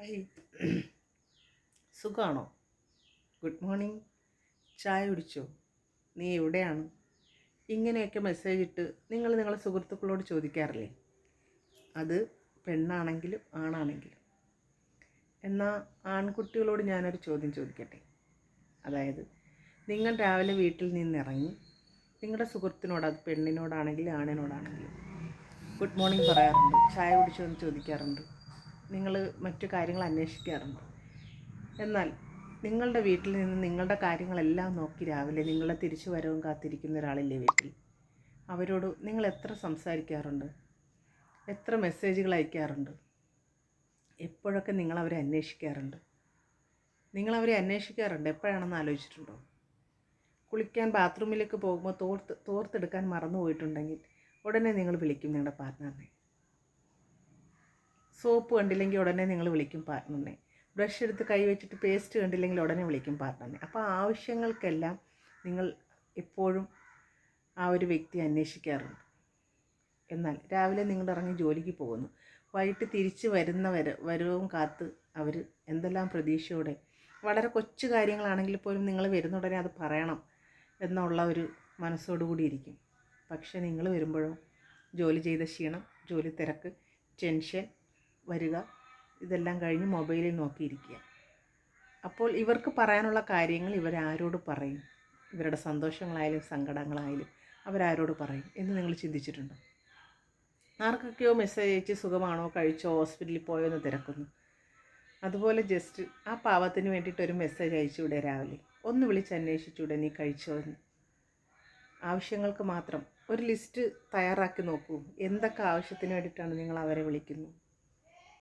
Hi, സുഖമാണോ? Good morning. ചായ കുടിച്ചോ? നീ എവിടെയാണ്? ഇങ്ങനെയൊക്കെ മെസ്സേജ് ഇട്ട് നിങ്ങളുടെ സുഹൃത്തുക്കളോട് ചോദിക്കാറില്ലേ? അത് പെണ്ണാണെങ്കിലും ആണാണെങ്കിലും. എന്നാൽ ആൺകുട്ടികളോട് ഞാനൊരു ചോദ്യം ചോദിക്കട്ടെ. അതായത്, നിങ്ങൾ രാവിലെ വീട്ടിൽ നിന്നിറങ്ങി നിങ്ങളുടെ സുഹൃത്തിനോട്, അത് പെണ്ണിനോടാണെങ്കിലും ആണിനോടാണെങ്കിലും, ഗുഡ് മോർണിംഗ് പറയാറുണ്ട്, ചായ കുടിച്ചോ എന്ന് ചോദിക്കാറുണ്ട്, നിങ്ങൾ മറ്റു കാര്യങ്ങൾ അന്വേഷിക്കാറുണ്ട്. എന്നാൽ നിങ്ങളുടെ വീട്ടിൽ നിന്ന് നിങ്ങളുടെ കാര്യങ്ങളെല്ലാം നോക്കി രാവിലെ നിങ്ങളെ തിരിച്ചു വരവും കാത്തിരിക്കുന്ന ഒരാളില്ലേ വീട്ടിൽ? അവരോട് നിങ്ങൾ എത്ര സംസാരിക്കാറുണ്ട്? എത്ര മെസ്സേജുകൾ അയക്കാറുണ്ട്? എപ്പോഴൊക്കെ നിങ്ങളവരെ അന്വേഷിക്കാറുണ്ട്? നിങ്ങളവരെ അന്വേഷിക്കാറുണ്ട് എപ്പോഴാണെന്ന് ആലോചിച്ചിട്ടുണ്ടോ? കുളിക്കാൻ ബാത്റൂമിലേക്ക് പോകുമ്പോൾ തോർത്തെടുക്കാൻ മറന്നു പോയിട്ടുണ്ടെങ്കിൽ ഉടനെ നിങ്ങൾ വിളിക്കും നിങ്ങളുടെ പാർട്ട്ണറിനെ. സോപ്പ് കണ്ടില്ലെങ്കിൽ ഉടനെ നിങ്ങൾ വിളിക്കും പാർട്ട്ണറിനെ. ബ്രഷ് എടുത്ത് കൈ വെച്ചിട്ട് പേസ്റ്റ് കണ്ടില്ലെങ്കിൽ ഉടനെ വിളിക്കും പാർട്ട്ണറിനെ. അപ്പോൾ ആവശ്യങ്ങൾക്കെല്ലാം നിങ്ങൾ എപ്പോഴും ആ ഒരു വ്യക്തി അന്വേഷിക്കാറുണ്ട്. എന്നാൽ രാവിലെ നിങ്ങൾ ഇറങ്ങി ജോലിക്ക് പോകുന്നു, വൈകിട്ട് തിരിച്ച് വരവും കാത്ത് അവർ എന്തെല്ലാം പ്രതീക്ഷയോടെ, വളരെ കൊച്ചു കാര്യങ്ങളാണെങ്കിൽ പോലും നിങ്ങൾ വരുന്ന ഉടനെ അത് പറയണം എന്നുള്ള ഒരു മനസ്സോടുകൂടി ഇരിക്കും. പക്ഷേ നിങ്ങൾ വരുമ്പോഴോ ജോലി ചെയ്ത ക്ഷീണം, ജോലി തിരക്ക്, ടെൻഷൻ, വരിക, ഇതെല്ലാം കഴിഞ്ഞ് മൊബൈലിൽ നോക്കിയിരിക്കുക. അപ്പോൾ ഇവർക്ക് പറയാനുള്ള കാര്യങ്ങൾ ഇവരാരോട് പറയും? ഇവരുടെ സന്തോഷങ്ങളായാലും സങ്കടങ്ങളായാലും അവരാരോട് പറയും എന്ന് നിങ്ങൾ ചിന്തിച്ചിട്ടുണ്ടോ? ആർക്കൊക്കെയോ മെസ്സേജ് അയച്ച് സുഖമാണോ, കഴിച്ചോ, ഹോസ്പിറ്റലിൽ പോയോ എന്ന് തിരക്കുന്നു. അതുപോലെ ജസ്റ്റ് ആ പാവത്തിന് വേണ്ടിയിട്ടൊരു മെസ്സേജ് അയച്ചുകൂടെ? രാവിലെ ഒന്ന് വിളിച്ച് അന്വേഷിച്ചൂടെ നീ കഴിച്ചോ എന്ന്? ആവശ്യങ്ങൾക്ക് മാത്രം ഒരു ലിസ്റ്റ് തയ്യാറാക്കി നോക്കൂ. എന്തൊക്കെ ആവശ്യത്തിന് വേണ്ടിയിട്ടാണ് നിങ്ങൾ അവരെ വിളിക്കുന്നത്?